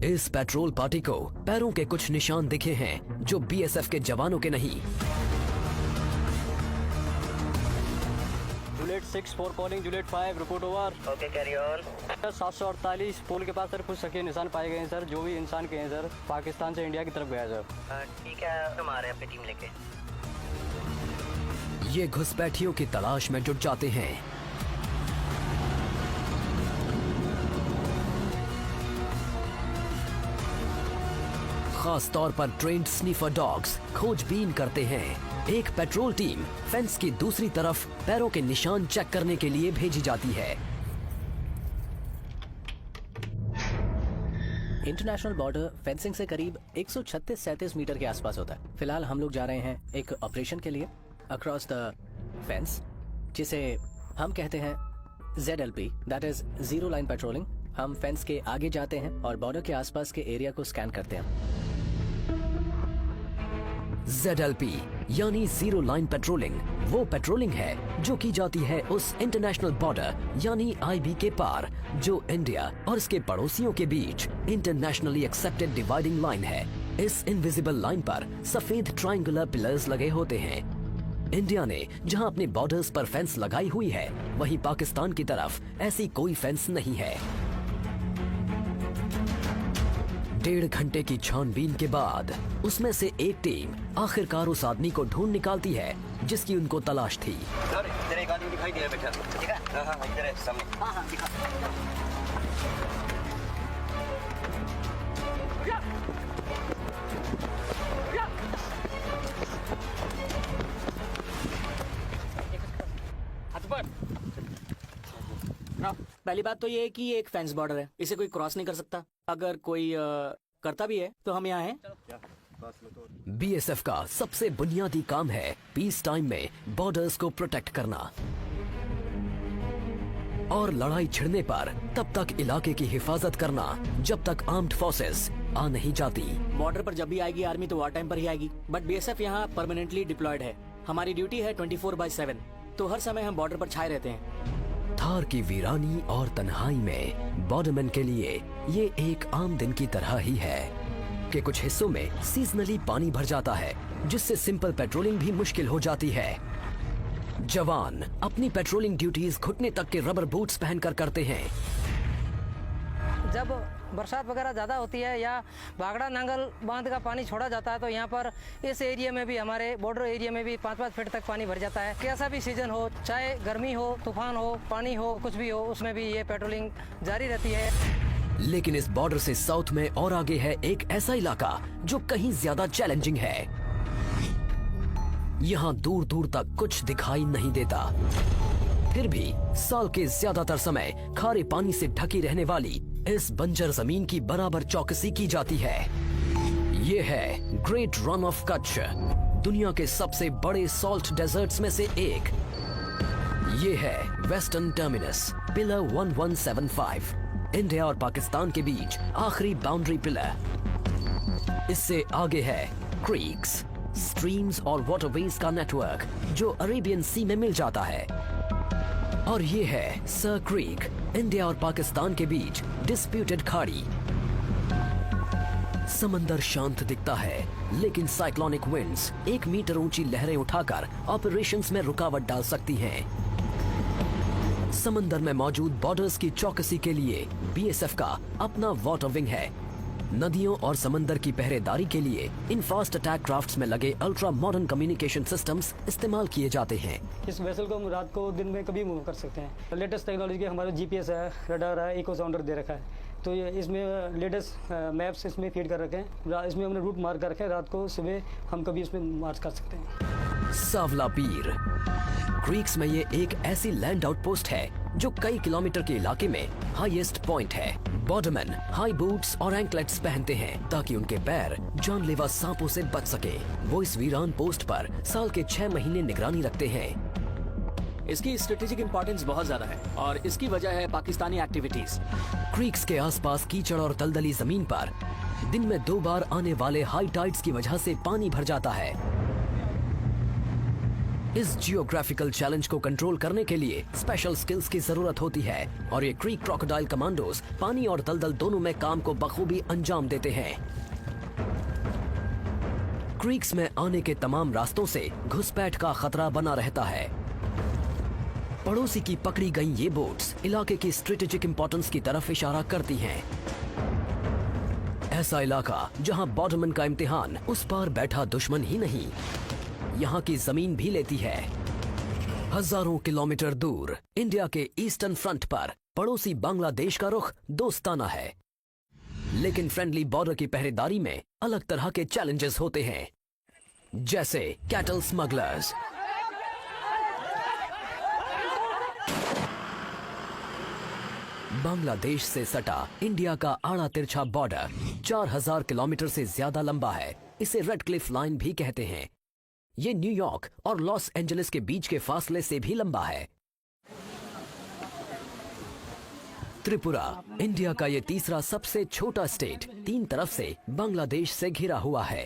इस petrol party को पैरों के कुछ निशान दिखे हैं जो बीएसएफ के जवानों के नहीं। Juliet 6 for calling Juliet 5 report over. Okay carry on. 748 पुल के पास सर कुछ शकील निशान पाए गए हैं सर, जो भी इंसान के हैं सर, पाकिस्तान से इंडिया की तरफ गया सर। ठीक है, हम आ रहे हैं अपनी टीम लेके। ये घुसपैठियों की तलाश में जुट जाते हैं। खास तौर पर ट्रेन्ड स्नीफर डॉग्स खोजबीन करते हैं। एक पेट्रोल टीम फेंस की दूसरी तरफ पैरों के निशान चेक करने के लिए भेजी जाती है। इंटरनेशनल बॉर्डर फेंसिंग से करीब 136-37 मीटर के आसपास होता है। फिलहाल हम लोग जा रहे हैं एक ऑपरेशन के लिए अक्रॉस द फेंस, जिसे हम कहते हैं ZLP, that is zero line patrolling. हम फेंस के आगे जाते हैं और बॉर्डर के आसपास के एरिया को स्कैन करते हैं। ZLP यानी जीरो लाइन पेट्रोलिंग वो पेट्रोलिंग है जो की जाती है उस इंटरनेशनल बॉर्डर यानी IB के पार, जो इंडिया और इसके पड़ोसियों के बीच इंटरनेशनली एक्सेप्टेड डिवाइडिंग लाइन है। इस इनविजिबल लाइन पर सफेद ट्रायंगुलर पिलर्स लगे होते हैं। इंडिया ने जहां अपने बॉर्डर्स पर फेंस लगाई हुई है, वहीं पाकिस्तान की तरफ ऐसी कोई फेंस नहीं है। 1.5 घंटे की छानबीन के बाद उसमें से एक टीम आखिरकार उस आदमी को ढूंढ निकालती है जिसकी उनको तलाश थी। सर, इधर एक आदमी दिखाई दे रहा है बेटा। ठीक है? हाँ, इधर है सामने। हाँ, दिखा। पहली बात तो ये है कि ये एक फेंस बॉर्डर है, इसे कोई क्रॉस नहीं कर सकता। अगर कोई करता भी है तो हम यहाँ हैं। बीएसएफ का सबसे बुनियादी काम है पीस टाइम में बॉर्डर्स को प्रोटेक्ट करना और लड़ाई छिड़ने पर तब तक इलाके की हिफाजत करना जब तक आर्म्ड फोर्सेस आ नहीं जाती। बॉर्डर पर जब भी आएगी आर्मी तो वार टाइम पर ही आएगी, बट बीएसएफ यहाँ परमानेंटली डिप्लॉयड है। हमारी ड्यूटी है 24/7, तो हर समय हम बॉर्डर पर छाए रहते हैं। थार की वीरानी और तन्हाई में बॉर्डरमैन के लिए ये एक आम दिन की तरह ही है कि कुछ हिस्सों में सीजनली पानी भर जाता है, जिससे सिंपल पेट्रोलिंग भी मुश्किल हो जाती है। जवान अपनी पेट्रोलिंग ड्यूटीज घुटने तक के रबर बूट्स पहनकर करते हैं। जब बरसात वगैरह ज़्यादा होती है या भागड़ा नांगल बांध का पानी छोड़ा जाता है, तो यहाँ पर इस एरिया में भी, हमारे बॉर्डर एरिया में भी 5-5 फीट तक पानी भर जाता है। कैसा भी सीजन हो, चाहे गर्मी हो, तूफान हो, पानी हो, कुछ भी हो, उसमें भी ये पेट्रोलिंग जारी रहती है। लेकिन इस बॉर्डर से साउथ में और आगे है एक ऐसा इलाका जो कहीं ज्यादा चैलेंजिंग है। यहाँ दूर दूर तक कुछ दिखाई नहीं देता, फिर भी साल के ज्यादातर समय खारे पानी से ढकी रहने वाली इस बंजर जमीन की बराबर चौकसी की जाती है। ये है ग्रेट रन ऑफ कच्छ, दुनिया के सबसे बड़े सॉल्ट डेजर्ट्स में से एक। ये है वेस्टर्न टर्मिनस पिलर 1175, इंडिया और पाकिस्तान के बीच आखिरी बाउंड्री पिलर। इससे आगे है क्रीक्स, स्ट्रीम्स और वाटरवेज का नेटवर्क जो अरेबियन सी में मिल जाता है। और ये है सर क्रीक, इंडिया और पाकिस्तान के बीच डिस्प्यूटेड खाड़ी। समंदर शांत दिखता है, लेकिन साइक्लोनिक विंड्स 1 मीटर ऊंची लहरें उठाकर ऑपरेशंस में रुकावट डाल सकती हैं। समंदर में मौजूद बॉर्डर्स की चौकसी के लिए बीएसएफ का अपना वाटर विंग है। नदियों और समंदर की पहरेदारी के लिए इन फास्ट अटैक क्राफ्ट्स में लगे अल्ट्रा मॉडर्न कम्युनिकेशन सिस्टम्स इस्तेमाल किए जाते हैं। इस वेसल को हम रात को दिन में कभी मूव कर सकते हैं। लेटेस्ट टेक्नोलॉजी के हमारे GPS है, रडार है, इको साउंडर दे रखा है, तो ये इसमें लेटेस्ट मैप्स इसमें फीड कर रखे हैं। इसमें हमने रूट मार्क कर रखे हैं, रात को सुबह हम कभी इसमें मार्च कर सकते हैं। सावला पीर क्रीक्स में ये एक ऐसी लैंड आउटपोस्ट है जो कई किलोमीटर के इलाके में हाईएस्ट पॉइंट है। बॉर्डरमैन हाई बूट्स और एंकलेट्स पहनते हैं ताकि उनके पैर जानलेवा सांपों से बच सके। वो इस वीरान पोस्ट पर साल के 6 महीने निगरानी रखते हैं। इसकी स्ट्रेटेजिक इंपॉर्टेंस बहुत ज्यादा है और इसकी वजह है पाकिस्तानी एक्टिविटीज। क्रीक्स के आसपास कीचड़ और दलदली जमीन पर दिन में 2 बार आने वाले हाई टाइड्स की वजह से पानी भर जाता है। इस जियोग्राफिकल चैलेंज को कंट्रोल करने के लिए स्पेशल स्किल्स की जरूरत होती है और ये क्रीक क्रोकोडाइल कमांडोज पानी और दलदल दोनों में काम को बखूबी अंजाम देते हैं। क्रीक्स में आने के तमाम रास्तों से घुसपैठ का खतरा बना रहता है। पड़ोसी की पकड़ी गई ये बोट्स इलाके की स्ट्रेटेजिक इंपॉर्टेंस की तरफ इशारा करती हैं। ऐसा इलाका जहां बॉर्डरमैन का इम्तिहान उस पार बैठा दुश्मन ही नहीं, यहाँ की जमीन भी लेती है। हजारों किलोमीटर दूर इंडिया के ईस्टर्न फ्रंट पर पड़ोसी बांग्लादेश का रुख दोस्ताना है, लेकिन फ्रेंडली बॉर्डर की पहरेदारी में अलग तरह के चैलेंजेस होते हैं, जैसे कैटल स्मगलर्स। बांग्लादेश से सटा इंडिया का आड़ा तिरछा बॉर्डर 4000 किलोमीटर से ज्यादा लंबा है। इसे रेड क्लिफ लाइन भी कहते हैं। ये न्यूयॉर्क और लॉस एंजलिस के बीच के फासले से भी लंबा है। त्रिपुरा इंडिया का ये तीसरा सबसे छोटा स्टेट 3 तरफ से बांग्लादेश से घिरा हुआ है।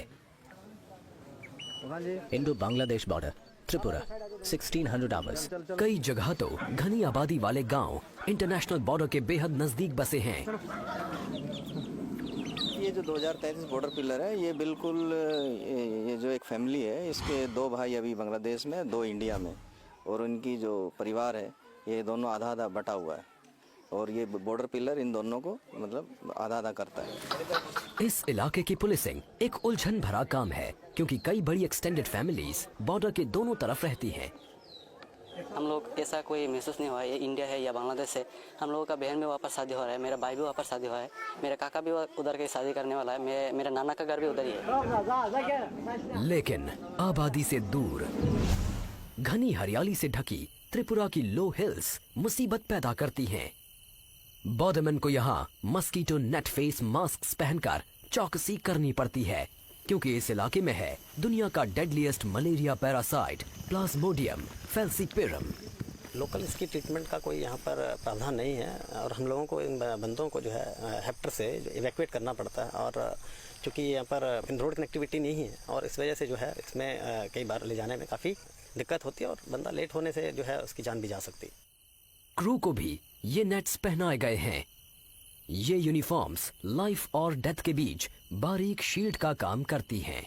Indo Bangladesh border Tripura 1600 hours. कई जगह तो घनी आबादी वाले गांव इंटरनेशनल बॉर्डर के बेहद नजदीक बसे हैं। ये जो 2033 बॉर्डर पिलर है, ये बिल्कुल ये जो एक फैमिली है, इसके 2 भाई अभी बांग्लादेश में, 2 इंडिया में, और उनकी जो परिवार है ये दोनों आधा आधा बटा हुआ है, और ये बॉर्डर पिलर इन दोनों को मतलब आधा आधा करता है। इस इलाके की पुलिसिंग एक उलझन भरा काम है, क्योंकि कई बड़ी एक्सटेंडेड फैमिलीज बॉर्डर के दोनों तरफ रहती हैं। हम लोग ऐसा कोई महसूस नहीं हुआ ये इंडिया है या बांग्लादेश है। हम लोगों का बहन भी वापस शादी हो रहा है, मेरा भाई भी वापस शादी हुआ है, मेरा काका भी उधर के शादी करने वाला है, मेरा नाना का घर भी उधर ही है। लेकिन आबादी से दूर घनी हरियाली से ढकी त्रिपुरा की लो हिल्स मुसीबत पैदा करती हैं। बॉर्डरमैन को यहाँ मस्कीटो नेट फेस मास्क पहनकर चौकसी करनी पड़ती है, क्योंकि इस इलाके में है दुनिया का deadliest malaria parasite plasmodium falciparum. Local इसकी ट्रीटमेंट का कोई यहाँ पर प्रावधान नहीं है, और हम लोगों को इन बंदों को जो है हेक्टर से इवैक्यूएट करना पड़ता है, और चूँकि यहाँ पर रोड कनेक्टिविटी नहीं है, और इस वजह से जो है इसमें कई बार ले जाने में काफ़ी दिक्कत होती है, और बंदा लेट होने से जो है उसकी जान भी जा सकती है। क्रू को भी ये नेट्स पहनाए गए हैं। ये यूनिफॉर्म्स लाइफ और डेथ के बीच बारीक शील्ड का काम करती हैं।